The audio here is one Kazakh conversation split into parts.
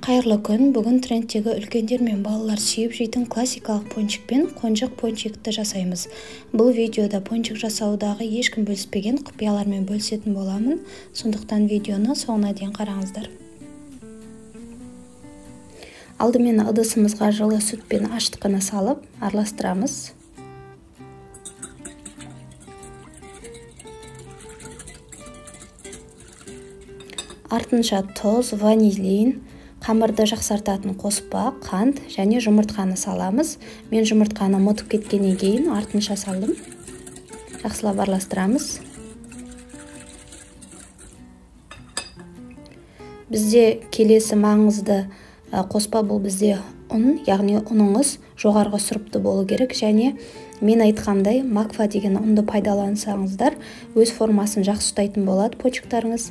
Қайырлы күн. Бүгін трендтегі үлкендер мен балалар сүйіп жейтін классикалық пончик пен қонжық пончикті жасаймыз. Бұл видеода пончик жасаудағы ешкім бөліспеген құпиялармен бөлісетін боламын. Сондықтан видеоны соңына дейін қараңыздар. Алдымен ыдысымызға жылы сүт пен аштықыны салып, араластырамыз. Артынша тұз, ванилин, қамырды жақсартатын қоспа, қант және жұмыртқаны саламыз. Мен жұмыртқаны ұмытып кеткеннен кейін артынша салдым. Жақсылап араластырамыз. Бізде келесі маңызды қоспа бұл бізде ұн, яғни ұныңыз жоғарғы сұрыпты болу керек, және мен айтқандай макфа деген ұнды пайдалансаңыздар, өз формасын жақсы ұстайтын болады пончиктарыңыз.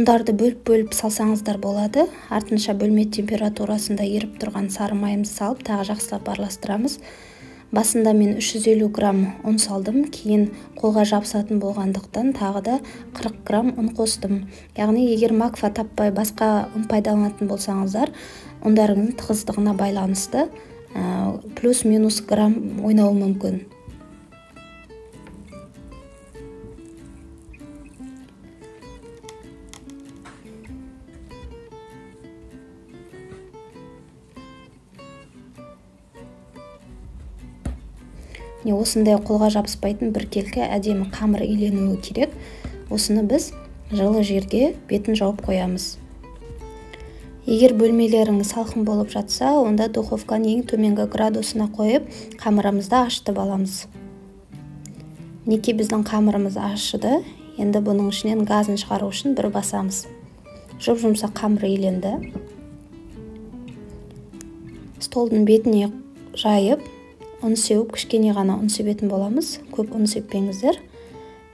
Ұндарды бөліп салсаңыздар болады. Артынша бөлме температурасында еріп тұрған сары майымызды салып, тағы жақсылап араластырамыз. Басында мен 350 грамм ұн салдым, кейін қолға жабысатын болғандықтан тағы да 40 грамм ұн қостым. Яғни егер макфа таппай басқа ұн пайдаланатын болсаңыздар, ұндарыңыздың тығыздығына байланысты плюс-минус грамм ойнауы мүмкін. Осындай қолға жабыспайтын біркелкі әдемі қамыр иленуі керек. Осыны біз жылы жерге бетін жауып қоямыз. Егер бөлмелеріңіз салқын болып жатса, онда духовканы ең төменгі градусына қойып, қамырымызды ашытып аламыз. Неке біздің қамырымыз ашыды. Енді бұның ішінен газын шығару үшін бір басамыз. Жұп-жұмсақ қамыр иленді. Столдың бетіне жайып, ұн сеуіп, кішкене ғана ұн себетін боламыз. Көп ұн сеппеңіздер.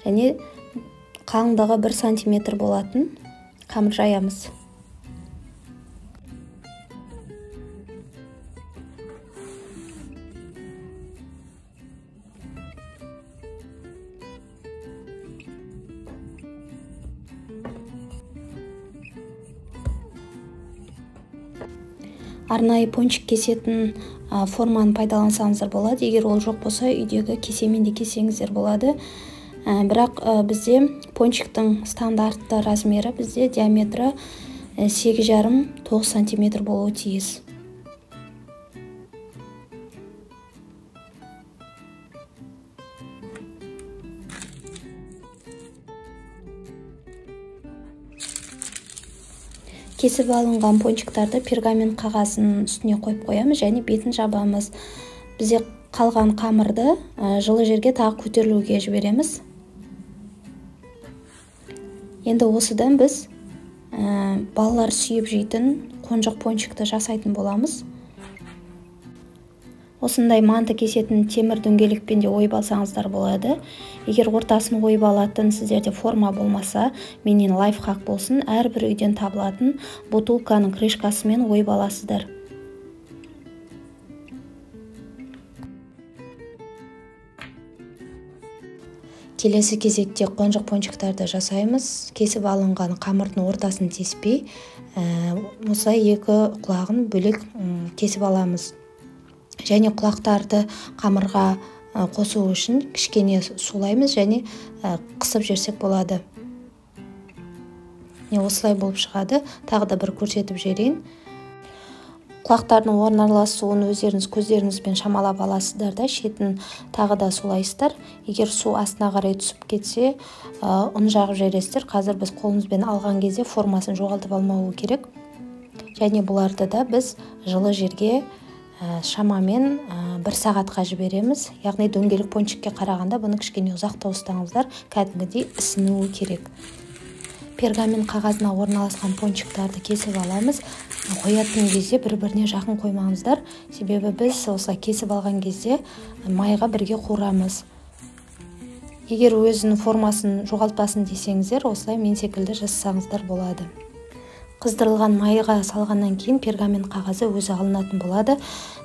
Және қалыңдығы 1 сантиметр болатын қамыр жаямыз. Арнайы пончик кесетін форманы пайдалансаңыздар болады. Егер ол жоқ болса, үйдегі кесемен де кесеңіздер болады. Бірақ бізде пончиктің стандартты размері бізде диаметрі 8,5-9 сантиметр болуы тиіс. Кесіп алынған пончиктарды пергамент қағазының үстіне қойып қоямыз және бетін жабамыз. Бізде қалған қамырды жылы жерге тағы көтерілуге жібереміз. Енді осыдан біз балалар сүйіп жейтін қонжық пончикті жасайтын боламыз. Осындай манты кесетін темір дөңгелекпен де ойып алсаңыздар болады. Егер ортасын ойып алатын сіздерде форма болмаса, менен лайфхак болсын, әрбір үйден табылатын бутылканың крышкасымен ойып аласыздар. Келесі кезекте қонжық пончиктарды жасаймыз. Кесіп алынған қамырдың ортасын теспей, осылай екі құлағын бөлек кесіп аламыз. Және құлақтарды қамырға қосу үшін кішкене сулаймыз және қысып жерсек болады. Осылай болып шығады. Тағы да бір көрсетіп жерейін. Құлақтардың орналасуын өздеріңіз көздеріңізбен шамалап аласыздар да, шетін тағы да сулайсыздар. Егер су астына қарай түсіп кетсе, ұн жағып жібересіздер. Қазір біз қолымызбен алған кезде формасын жоғалтып алмауы керек. Және бұларды да біз жылы жерге шамамен 1 сағатқа жібереміз. Яғни дөңгелек пончикке қарағанда бұны кішкене ұзақта ұстаңыздар, кәдімгідей ісінуі керек. Пергамент қағазына орналасқан пончиктарды кесіп аламыз. Қоятын кезде бір-біріне жақын қоймаңыздар, себебі біз осылай кесіп алған кезде майға бірге қуырамыз. Егер өзінің формасын жоғалтпасын десеңіздер, осылай мен секілді жасасаңыздар болады. Қыздырылған майға салғаннан кейін пергамент қағазы өзі алынатын болады.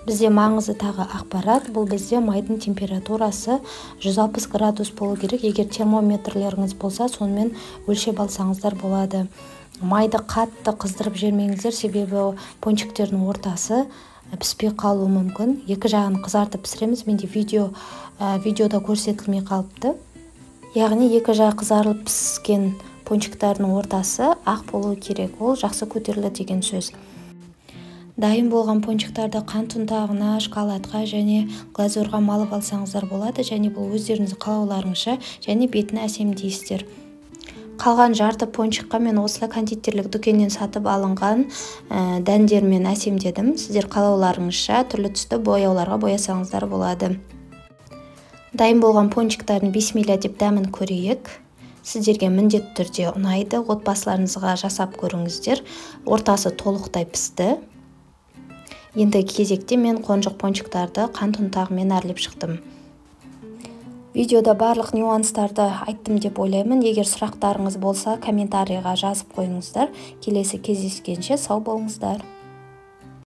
Бізде маңызы тағы ақпарат, бұл бізде майдың температурасы 160 градус болу керек. Егер термометрлеріңіз болса, сонымен өлшеп алсаңыздар болады. Майды қатты қыздырып жібермеңіздер, себебі пончиктердің ортасы піспей қалуы мүмкін. Екі жағын қызартып пісіреміз. Менде видеода көрсетілмей қалыпты. Яғни екі жағы қызарылып піскен пончиктардың ортасы ақ болуы керек. Ол жақсы көтерілді деген сөз. Дайын болған пончиктарды қант ұнтағына, шоколадқа және глазурға малып алсаңыздар болады, және бұл өздеріңіздің қалауларыңызша және бетін әсемдейсіздер. Қалған жарты пончикқа мен осылай кондитерлік дүкеннен сатып алынған дәндермен әсемдедім. Сіздер қалауларыңызша түрлі түсті бояуларға боясаңыздар болады. Дайын болған пончиктардың бисмилля деп дәмін көрейік. Сіздерге міндетті түрде ұнайды, отбасыларыңызға жасап көріңіздер. Ортасы толықтай пісті. Енді кезекте мен қонжық пончиктарды қант ұнтағымен әрлеп шықтым. Видеода барлық нюанстарды айттым деп ойлаймын. Егер сұрақтарыңыз болса, комментарийға жазып қойыңыздар. Келесі кездескенше сау болыңыздар.